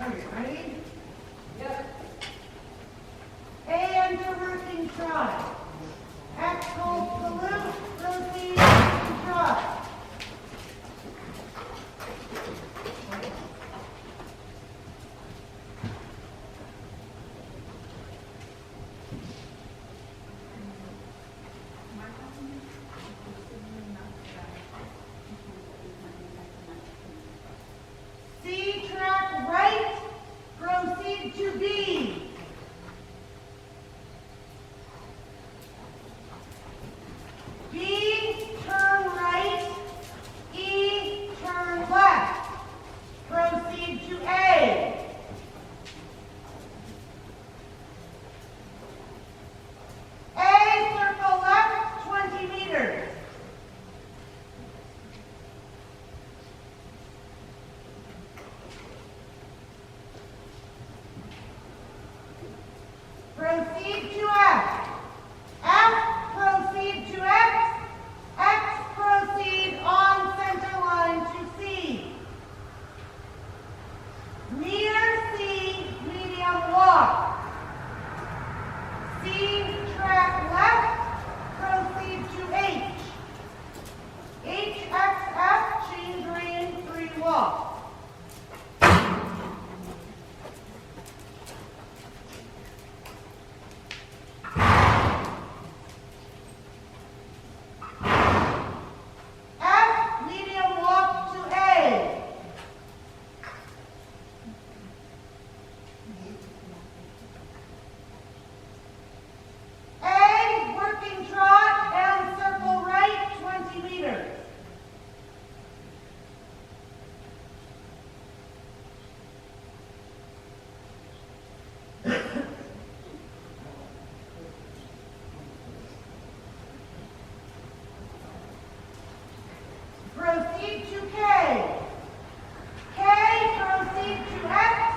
Okay, ready? Yep. A, enter working trot. X, hold salute, proceed, working trot. C, track right, proceed to B. B, turn right, E, turn left, proceed to A. A, circle left, 20 meters. Proceed to F. F, proceed to X. X, proceed on center line to C. Near C, medium walk. C, track left, proceed to H. H, X, F, chain green, 3 walk. F, medium walk to A. A, working trot and circle right, 20 meters. Proceed to K. K, proceed to X.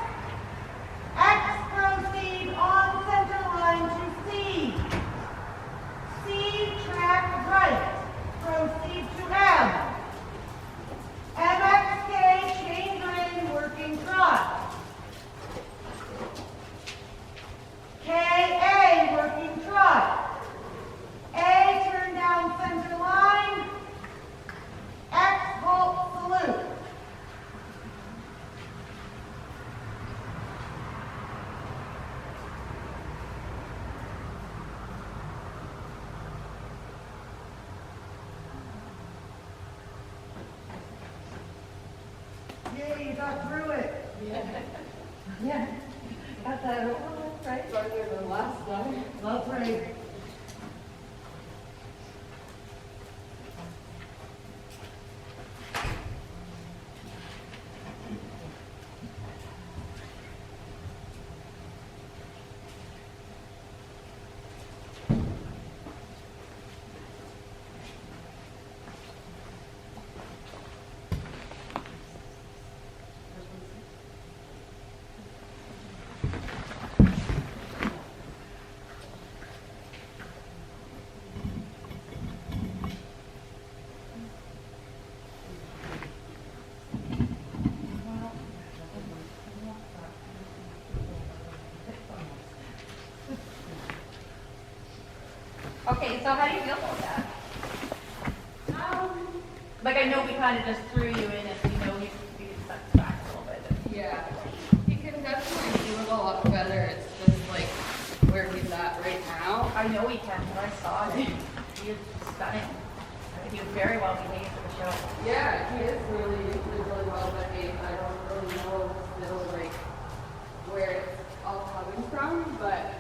X, proceed on center line to C. C, track right. Proceed to M. MXK, chain green, working trot. KA, working trot. A, turn down center line. X, halt, salute. Yay, you got through it. Yeah. Got that over with, right? Farther than last time. That's right. Okay, so how do you feel about that? Like I know we kind of just threw you in and you know you can suck back a little bit. Yeah. He can definitely do it a lot better. It's just like where he's at right now. I know he can, but I saw it. He is stunning. He was very well behaved for the show. Yeah, he is really well behaved. I don't really know still like where it's all coming from, but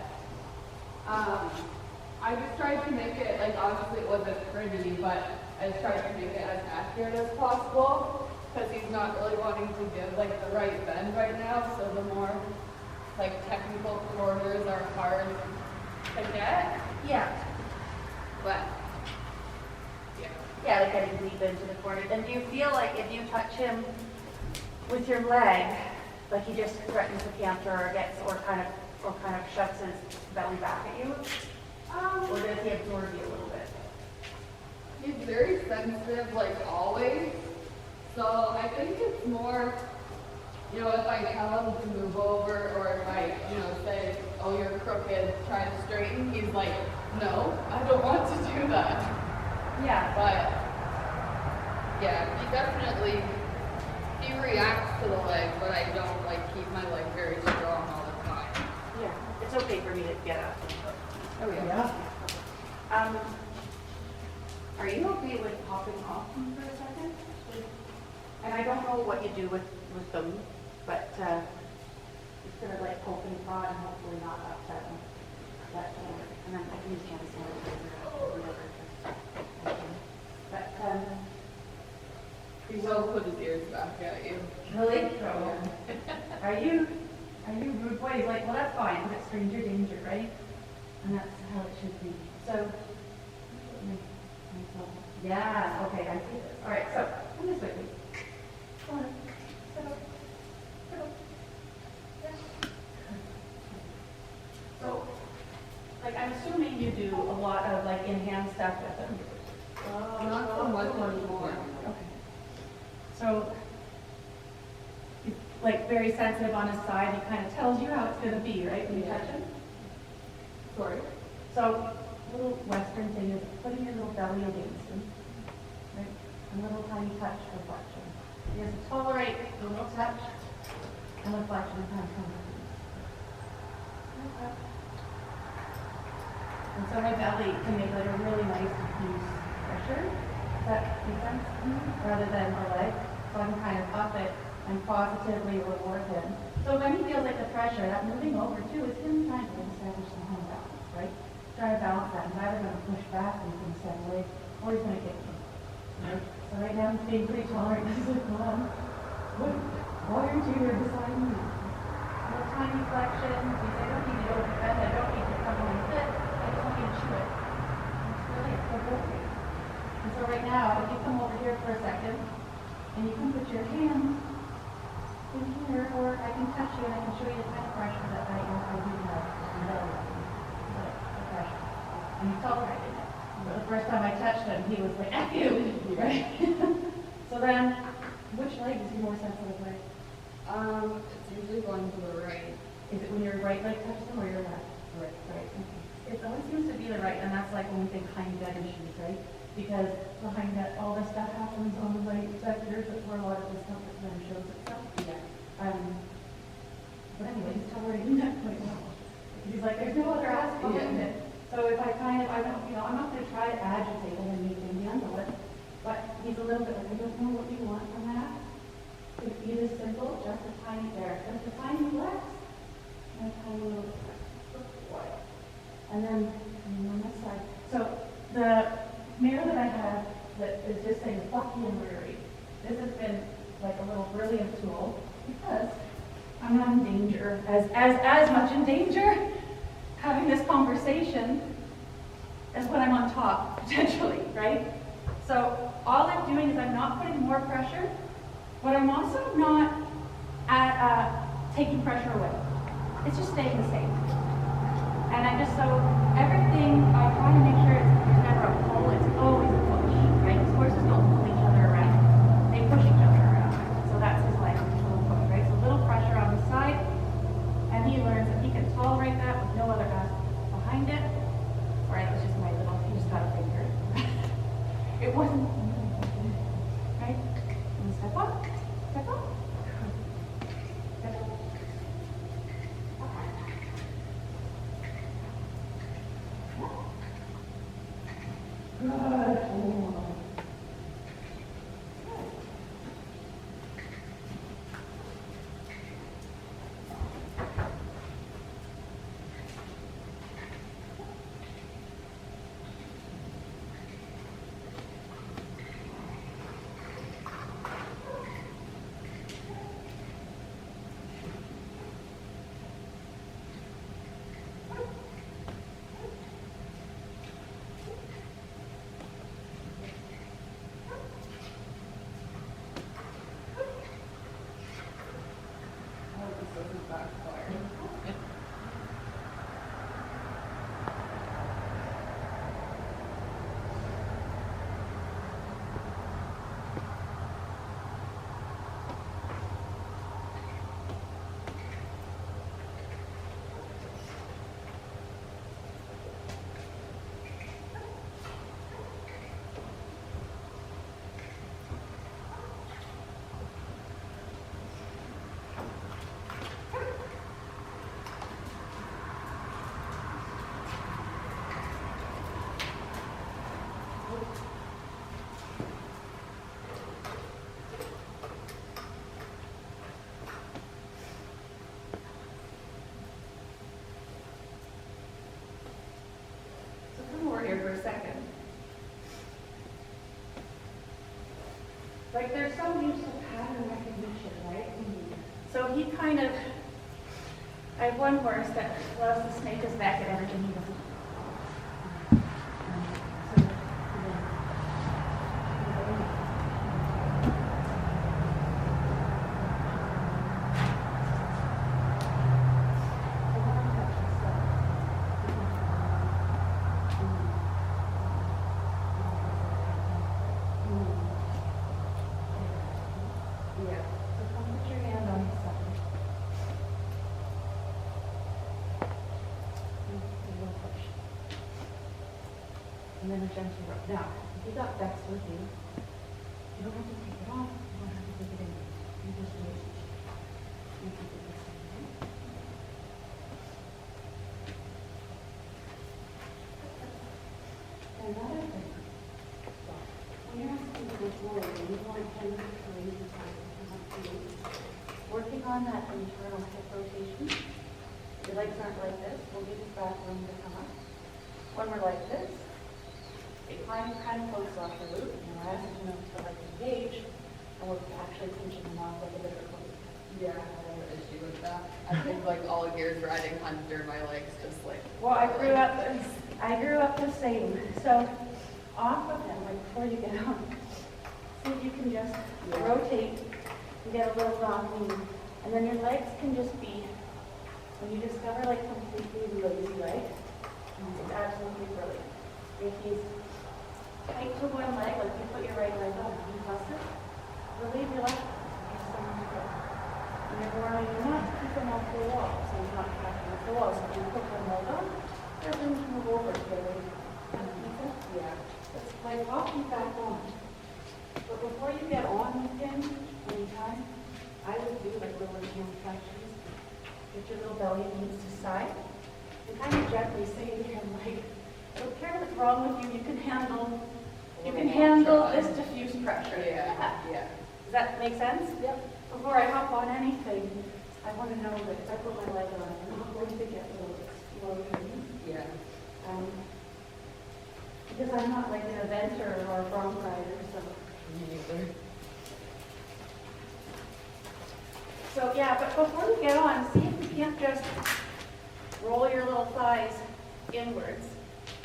I just tried to make it, like obviously it wasn't pretty, but I just tried to make it as accurate as possible because he's not really wanting to give like the right bend right now, so the more like technical corners are hard to get. Yeah. But Yeah, like getting deep into the corner. And do you feel like if you touch him with your leg, like he just threatens to canter or kind of shuts his belly back at you? Or does he absorb you a little bit? he's very sensitive, like always. So I think it's more, you know, if I tell him to move over, or if I, you know, say, oh, you're crooked, try to straighten, he's like, no, I don't want to do that. Yeah. But, yeah, he reacts to the leg, but I don't, like, keep my leg very strong all the time. Yeah. It's okay for me to get up. Oh, yeah. Yeah. Are you okay with hopping off them for a second? And I don't know what you do with them, but it's gonna like poke and prod and hopefully not upset them. And then I can use hand sanitizer. But He will put his ears back at you. really, are you rude boy? He's like, well, that's fine, but it's stranger danger, right? And that's how it should be. So, yeah, okay, I see this. All right, so come this way, please. Come on. Sit up. Sit up. Yeah. So, like, I'm assuming you do a lot of like in-hand stuff with them. Not so much anymore. Okay. So, he's like very sensitive on his side. He kind of tells you how it's going to be, right, when you touch him? Sorry. So, a little Western thing is putting your little belly against him, right? A little tiny touch reflection. He has to tolerate a little touch and reflection and kind of come. And so my belly can make like a really nice diffuse pressure. Does that make sense? Rather than a leg. So I can kind of up it and positively reward him. So when he feels like the pressure, that moving over too is him trying to establish the home balance, right? Try to balance that. He's either going to push back and he's going to step away, or he's going to kick me. Right? So right now he's being pretty tolerant. He's like, Mom, why aren't you here beside me? Little tiny flexion. He's like, I don't need to go to bed. I don't need to come home and sit. I just want you to chew it. It's really so good for you. And so right now, if you come over here for a second, and you can put your hand in here, or I can touch you and I can show you the kind of pressure that I do have in the belly button. The pressure. And he tolerated it. But the first time I touched him, he was like, F you! Right? So then, which leg is he more sensitive with? It's usually going to the right. Is it when your right leg touches him or your left? Right. Right. Okay. It always seems to be the right, and that's like when we think hind gut issues, right? Because behind that, all this stuff happens on the right sector, that's where a lot of discomfort then shows itself. Yeah. But anyway, he's tolerating that quite well. He's like, there's no other ass behind it. So if I kind of, I don't, you know, I'm not going to try to agitate him and make him handle it, but he's a little bit like, I don't know what you want from that. It's either simple, just a tiny there, just a tiny flex, and a tiny little flex. And then on this side. So the mirror that I have that is just saying fuck you and weary. This has been like a little brilliant tool because I'm not in danger, as much in danger having this conversation as when I'm on top, potentially, right? So all I'm doing is I'm not putting more pressure, but I'm also not taking pressure away. It's just staying the same. And I just, so everything, I try to make sure it's never a pull, it's always a push, right? Because horses don't pull each other around. They push each other around. So that's his life, a little push, right? So a little pressure on the side, and he learns that he can tolerate that with no other ass behind it. Sorry, that was just my little, he just got a finger. It wasn't, right? And step up, step up. Step up. Good. kind of, I have one horse that loves to snake his back at everything he does. And then a gentle rub. Now, if you got Bex with you, you don't have to take it off. You don't have to take it in. You just wait. You can do this. Another thing. When you're asking for this lawyer, you want him to raise his hand. Working on that internal hip rotation. Your legs aren't like this. We'll give you back room to come up. When we're like this, it kind of floats off the loop, and we're asking them to like engage, and we're actually pinching them off like a bigger float. Yeah, I have an issue with that. I think like all years riding hunter, my legs just like. Well, I grew up the same. So off of them, like before you get on, see if you can just rotate and get a little long knee, and then your legs can just be. When you discover like completely lazy leg, it's absolutely brilliant. If he's tight to one leg, like you put your right leg on and you plus it, relieve your left leg. And you're not keep them off the wall, so he's not catching off the wall. So if you put one leg on, there's room to move over to the right. Yeah. It's like walking back on. But before you get on with him, anytime, I would do like little hamstring. Get your little belly knees to side, and kind of gently say to him, like, I don't care what's wrong with you, you can handle this diffuse pressure. Yeah. Does that make sense? Yep. Before I hop on anything, I want to know that if I put my leg on, I'm not going to get a little explosion. Yeah. Because I'm not like an eventer or a bronc rider, so. Me neither. So yeah, but before you get on, see if you can't just roll your little thighs inwards.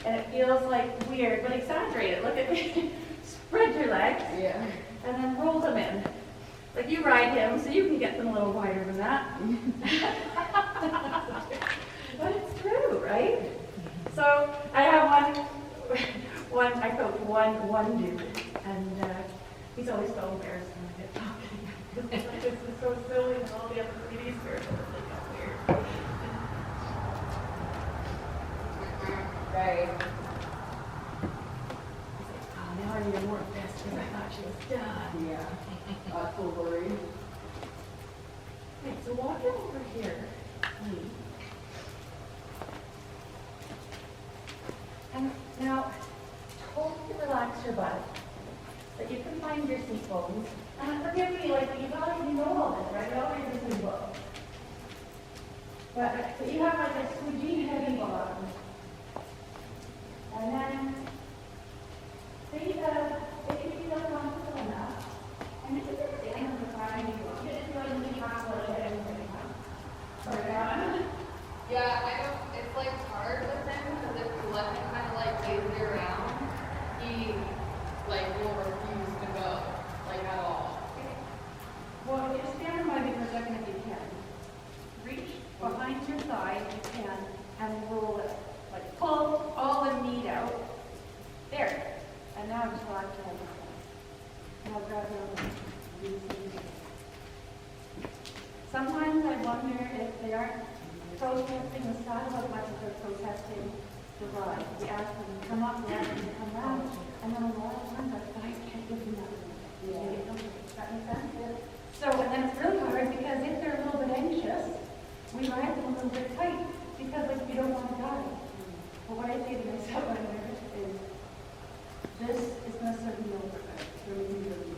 And it feels like weird, but exaggerate it. Look at me. Spread your legs. Yeah. And then roll them in. Like you ride him, so you can get them a little wider than that. But it's true, right? So I have I coach one dude, and he's always so embarrassed when I get talking. This is so silly, and all the other ladies are weird. Right. Oh, now I need a more fast because I thought she was done. Yeah. That's a worry. Okay, so walk it over here. And now, totally relax your butt, that you can find your seat bones. And forgive me, like you know all this, right? You always listen to book. But so you have like a squeegee heavy bottom. And then see if you feel comfortable enough. And this is the end of the time you just go and leave halfway at everything. Sorry, Yeah, I don't, it's like hard with him because if you let him kind of like lazy around, he like will refuse to go, like at all. Well, just stand by me for a second if you can. Reach behind your thigh if you can and roll it. Like pull all the meat out. There. And now just relax your head. Now grab your other. Sometimes I wonder if they aren't protesting the style as much as they're protesting the ride. We ask them to come up, we ask them to come down, and then a lot of times our guys can't give them that. Does that make sense? Yeah. So, and then it's really hard because if they're a little bit anxious, we ride them a little bit tight because like we don't want to die. But what I say to myself when I'm nervous is, this is going to serve me over good. Really, really,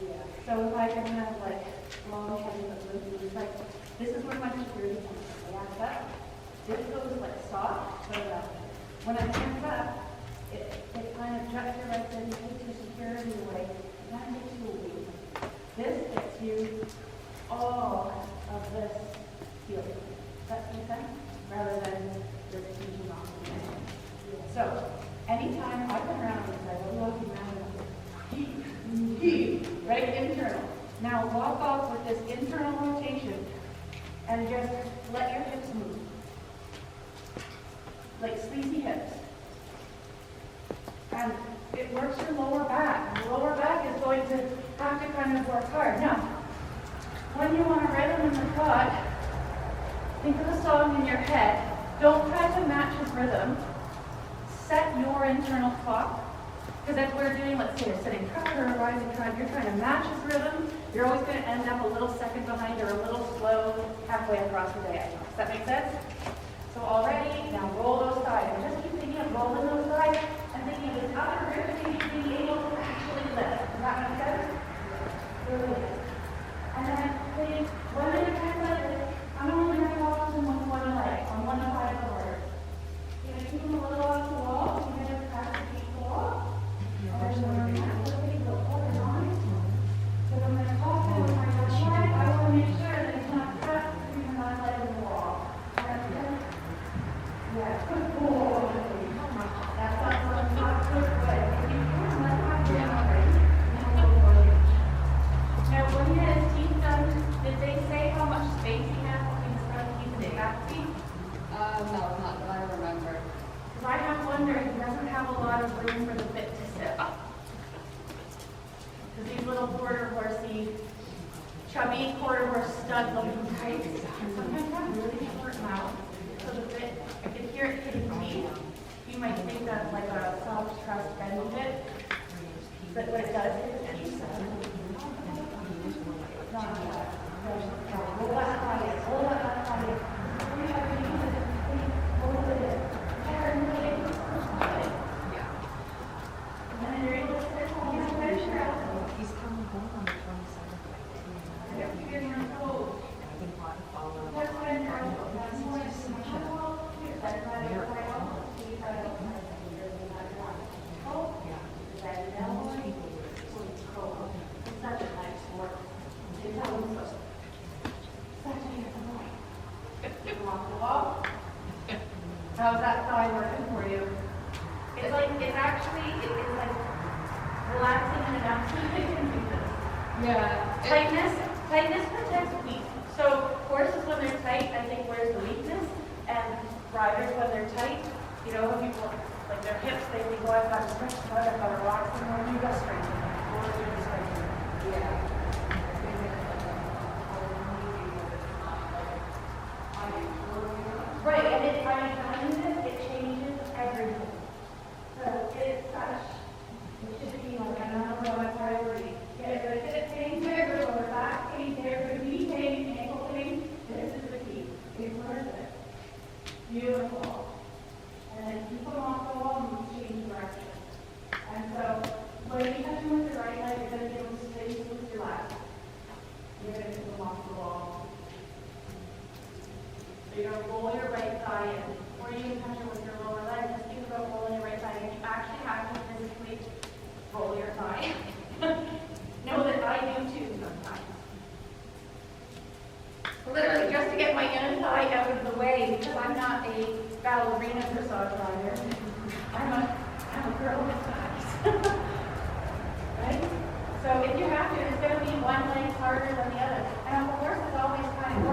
yeah. So if I can have like long, heavy, but really, like, this is where my security comes from. I ask up. This goes like soft, so that when I hands up, it kind of juts your legs in, takes your security away, and that makes you weak. This gets you all of this heel. Does that make sense? Rather than just hinging off the end. So, anytime I come around and say, well, walking around, heave, right, internal. Now walk off with this internal rotation and just let your hips move. Like sleazy hips. And it works your lower back. The lower back is going to have to kind of work hard. Now, when you want a rhythm in the quad, think of the song in your head. Don't try to match his rhythm. Set your internal clock. Because that's what we're doing. Let's say you're sitting trot or a rising trot. You're trying to match his rhythm. You're always going to end up a little second behind or a little slow halfway across the day. Does that make sense? So already, now roll those thighs. And just keep thinking of rolling those thighs and thinking of this other rib being able to actually lift. Does that make sense? Really good. And then think one at a time like this. I'm only going to walk them with one leg on one side of the word. You're going to keep them a little off the wall. You're going to practice the wall. And then we're going to go over and on. So I'm going to talk to my right side. I want to make sure that it's not trapped between my leg and the wall. Yeah, good boy. That's not good. If you can, let's not do it already. Now, when he had his teeth done, did they say how much space he had between his front teeth and his back teeth? No, not that I remember. Because I have wondered, he doesn't have a lot of room for the bit to sit up. Because these little quarter horsey, chubby quarter horse stud looking types, and sometimes have really short mouth. So the bit, I can hear it hitting teeth. You might think that's like a soft truss bend bit, but what it does is it keeps them. Roll that high, roll that high. And then you're able to sit on your pressure out. He's coming home on the 27th. You're in your toes. That's what I'm talking about. That's more small. That's why they're quite well. It's such a nice sport. It's such a beautiful boy. Walk the wall. How's that thigh working for you? It's like, it's actually, it's like relaxing and enough so you can do this. Yeah. Tightness protects weak. So horses when they're tight, I think where's the weakness? And riders when they're tight, you know, when people, like their hips, they think, oh, I've got to stretch them out, I've got to relax them, or you got to strengthen them. Or you just strengthen them. Yeah. Right, and it, by doing this, it changes everything. So it's such, it should be like a number one priority. Get rid of hip pain there, lower back pain there, knee pain, ankle pain. This is the key. It's worth it. Beautiful. And then keep them off the wall and change direction. And so when you touch them with your right leg, you're going to give them space with your left. You're going to keep them off the wall. So you're going to roll your right thigh in. Or you can touch it with your lower leg. Just think about rolling your right thigh in. You actually have to physically roll your thigh. Know that I do too sometimes. Literally, just to get my inner thigh out of the way, because I'm not a ballerina dressage rider. I'm a girl with thighs. Right? So if you have to, it's going to be one leg harder than the other. And the horse is always kind of